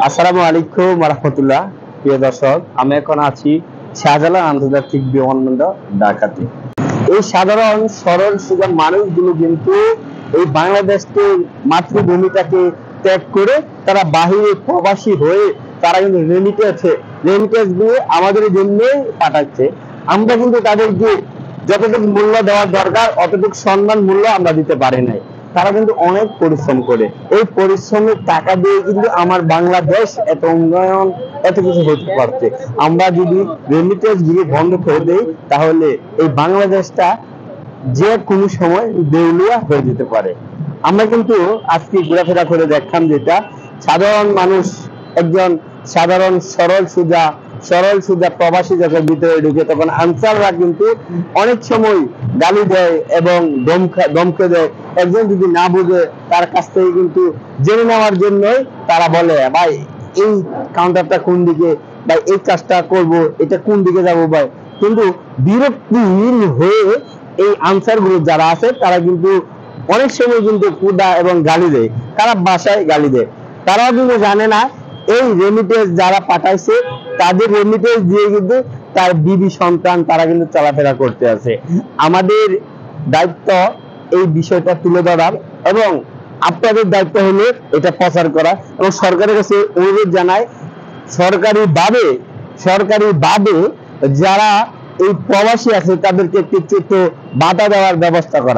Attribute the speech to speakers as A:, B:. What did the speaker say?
A: আসসালামু আলাইকুম রাহমাতুল্লাহ। প্রিয় দর্শক, আমি এখন আছি শাহজালাল আন্তর্জাতিক বিমানবন্দর ঢাকাতে। এই সাধারণ সরল সোজা মানুষগুলো কিন্তু এই বাংলাদেশকে মাতৃভূমিটাকে ত্যাগ করে তারা বাহিরে প্রবাসী হয়ে তারা কিন্তু রেমিটেন্স দিয়ে আমাদের জন্য পাঠাচ্ছে। আমরা কিন্তু তাদেরকে যতটুকু মূল্য দেওয়ার দরকার অতটুকু সম্মান মূল্য আমরা দিতে পারি নাই। তারা কিন্তু অনেক পরিশ্রম করে, এই পরিশ্রমের টাকা দিয়ে কিন্তু আমার বাংলাদেশ এত উন্নয়ন এত কিছু হতে পারছে। আমরা যদি রেমিটেন্স গুলো বন্ধ করে দেই তাহলে এই বাংলাদেশটা যে কোনো সময় দেউলিয়া হয়ে যেতে পারে। আমরা কিন্তু আজকে ঘোরাফেরা করে দেখলাম যেটা সাধারণ মানুষ, একজন সাধারণ সরল সুজা প্রবাসী যখন ভিতরে ঢুকে তখন আনসাররা কিন্তু অনেক সময় গালি দেয় এবং দমকে দেয়। একজন যদি না বুঝে তার কাছ থেকে কিন্তু জেনে নেওয়ার জন্যই তারা বলে, ভাই এই কাউন্টারটা কোন দিকে, ভাই এই কাজটা করব, এটা কোন দিকে যাবো ভাই। কিন্তু বিরক্তিহীন হয়ে এই আনসার গুলো যারা আছে তারা কিন্তু অনেক সময় কিন্তু কুদা এবং গালি দেয়, তারা বাসায় গালি দেয়। তারাও কিন্তু জানে না এই রেমিটেন্স যারা পাঠাইছে তাদের রেমিটেন্স দিয়ে কিন্তু তার বিবি সন্তান তারা কিন্তু চলাফেরা করতে আছে। আমাদের দায়িত্ব এই বিষয়টা তুলে ধরার এবং আপনাদের দায়িত্ব হলো এটা প্রচার করা এবং সরকারের কাছে অনুরোধ জানায় সরকারি ভাবে যারা এই প্রবাসী আছে তাদেরকে একটু বাধা দেওয়ার ব্যবস্থা করা।